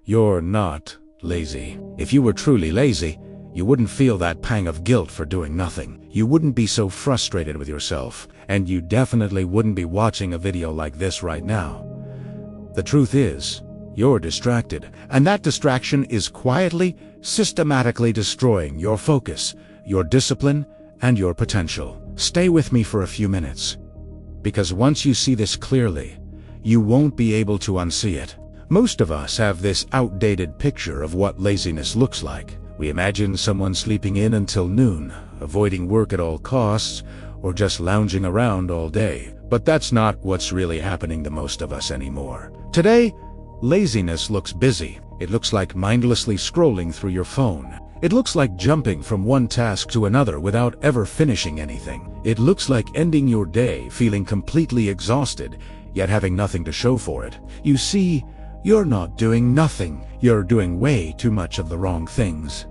You're not lazy. If you were truly lazy, you wouldn't feel that pang of guilt for doing nothing. You wouldn't be so frustrated with yourself, and you definitely wouldn't be watching a video like this right now. The truth is, you're distracted, and that distraction is quietly, systematically destroying your focus, your discipline, and your potential. Stay with me for a few minutes, because once you see this clearly, you won't be able to unsee it. Most of us have this outdated picture of what laziness looks like. We imagine someone sleeping in until noon, avoiding work at all costs, or just lounging around all day. But that's not what's really happening to most of us anymore. Today, laziness looks busy. It looks like mindlessly scrolling through your phone. It looks like jumping from one task to another without ever finishing anything. It looks like ending your day feeling completely exhausted, yet having nothing to show for it. You see, you're not doing nothing. You're doing way too much of the wrong things.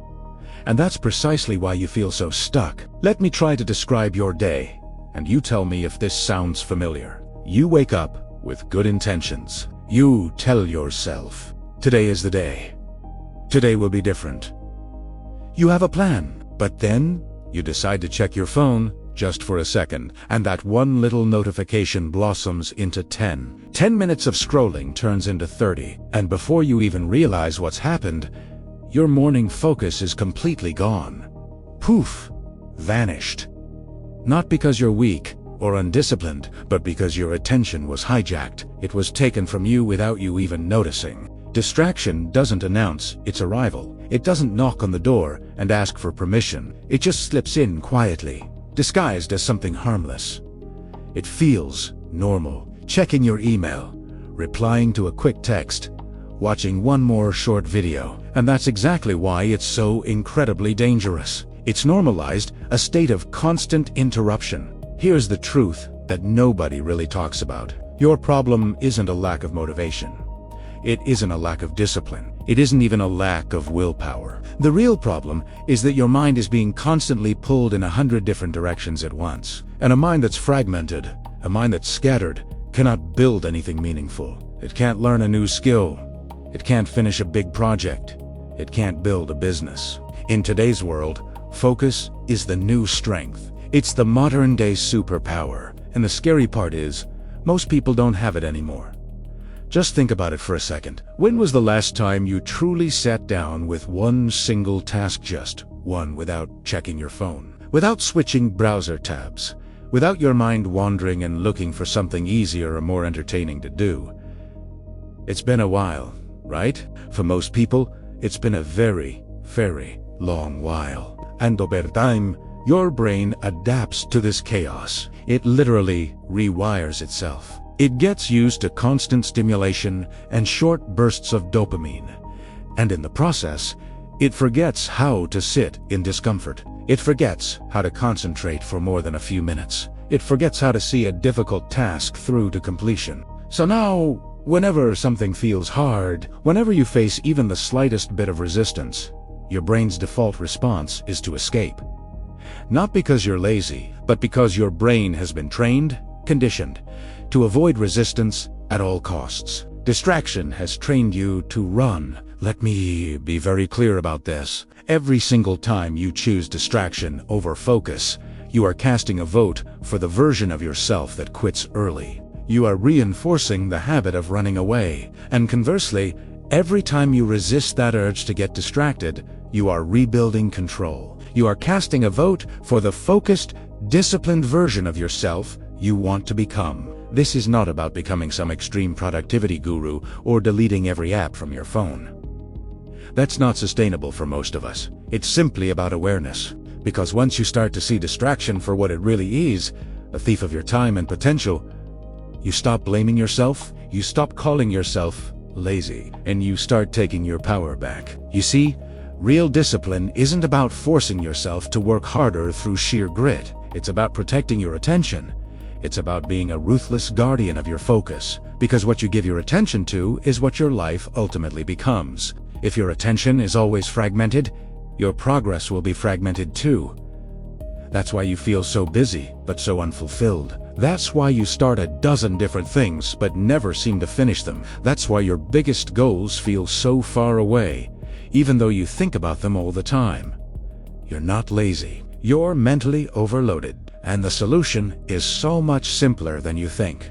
And that's precisely why you feel so stuck. Let me try to describe your day, and you tell me if this sounds familiar. You wake up with good intentions. You tell yourself, today is the day. Today will be different. You have a plan, but then you decide to check your phone just for a second, and that one little notification blossoms into 10. 10 minutes of scrolling turns into 30, and before you even realize what's happened, your morning focus is completely gone. Poof, vanished. Not because you're weak or undisciplined, but because your attention was hijacked. It was taken from you without you even noticing. Distraction doesn't announce its arrival. It doesn't knock on the door and ask for permission. It just slips in quietly, disguised as something harmless. It feels normal. Checking your email, replying to a quick text, watching one more short video. And that's exactly why it's so incredibly dangerous. It's normalized a state of constant interruption. Here's the truth that nobody really talks about. Your problem isn't a lack of motivation. It isn't a lack of discipline. It isn't even a lack of willpower. The real problem is that your mind is being constantly pulled in 100 different directions at once. And a mind that's fragmented, a mind that's scattered, cannot build anything meaningful. It can't learn a new skill. It can't finish a big project. It can't build a business. In today's world, focus is the new strength. It's the modern-day superpower. And the scary part is, most people don't have it anymore. Just think about it for a second. When was the last time you truly sat down with one single task, just one, without checking your phone, without switching browser tabs, without your mind wandering and looking for something easier or more entertaining to do? It's been a while, right? For most people, it's been a very, very long while. And over time, your brain adapts to this chaos. It literally rewires itself. It gets used to constant stimulation and short bursts of dopamine. And in the process, it forgets how to sit in discomfort. It forgets how to concentrate for more than a few minutes. It forgets how to see a difficult task through to completion. So now, whenever something feels hard, whenever you face even the slightest bit of resistance, your brain's default response is to escape. Not because you're lazy, but because your brain has been trained, conditioned, to avoid resistance at all costs. Distraction has trained you to run. Let me be very clear about this. Every single time you choose distraction over focus, you are casting a vote for the version of yourself that quits early. You are reinforcing the habit of running away. And conversely, every time you resist that urge to get distracted, you are rebuilding control. You are casting a vote for the focused, disciplined version of yourself you want to become. This is not about becoming some extreme productivity guru or deleting every app from your phone. That's not sustainable for most of us. It's simply about awareness. Because once you start to see distraction for what it really is, a thief of your time and potential, you stop blaming yourself, you stop calling yourself lazy, and you start taking your power back. You see, real discipline isn't about forcing yourself to work harder through sheer grit. It's about protecting your attention. It's about being a ruthless guardian of your focus, because what you give your attention to is what your life ultimately becomes. If your attention is always fragmented, your progress will be fragmented too. That's why you feel so busy, but so unfulfilled. That's why you start a dozen different things but never seem to finish them. That's why your biggest goals feel so far away, even though you think about them all the time. You're not lazy. You're mentally overloaded. And the solution is so much simpler than you think.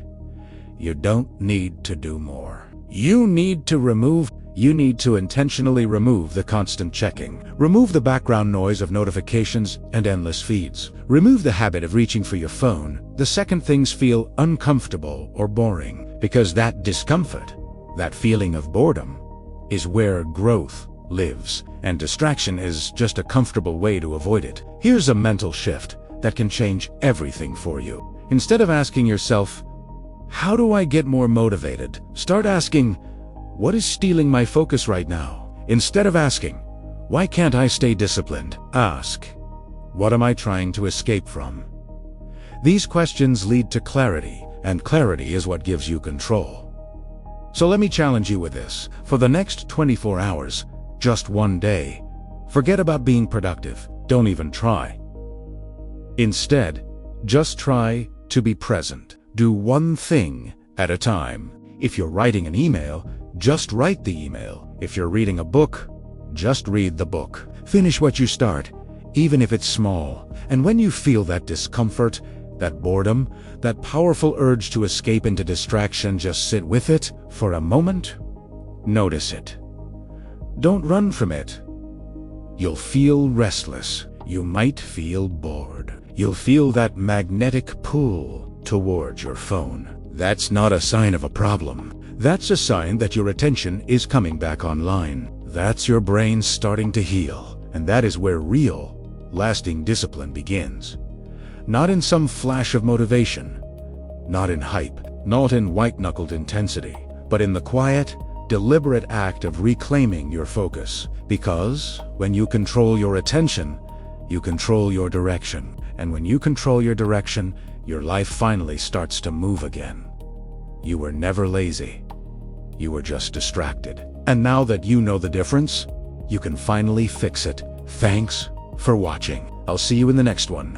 You don't need to do more. You need to intentionally remove the constant checking. Remove the background noise of notifications and endless feeds. Remove the habit of reaching for your phone the second things feel uncomfortable or boring. Because that discomfort, that feeling of boredom, is where growth lives. And distraction is just a comfortable way to avoid it. Here's a mental shift that can change everything for you. Instead of asking yourself, how do I get more motivated? Start asking, what is stealing my focus right now? Instead of asking, why can't I stay disciplined? Ask, what am I trying to escape from? These questions lead to clarity, and clarity is what gives you control. So let me challenge you with this. For the next 24 hours, just one day, forget about being productive. Don't even try. Instead, just try to be present. Do one thing at a time. If you're writing an email, just write the email. If you're reading a book, just read the book. Finish what you start, even if it's small. And when you feel that discomfort, that boredom, that powerful urge to escape into distraction, just sit with it for a moment. Notice it. Don't run from it. You'll feel restless. You might feel bored. You'll feel that magnetic pull towards your phone. That's not a sign of a problem. That's a sign that your attention is coming back online. That's your brain starting to heal. And that is where real, lasting discipline begins. Not in some flash of motivation, not in hype, not in white-knuckled intensity, but in the quiet, deliberate act of reclaiming your focus. Because when you control your attention, you control your direction. And when you control your direction, your life finally starts to move again. You were never lazy. You were just distracted. And now that you know the difference, you can finally fix it. Thanks for watching. I'll see you in the next one.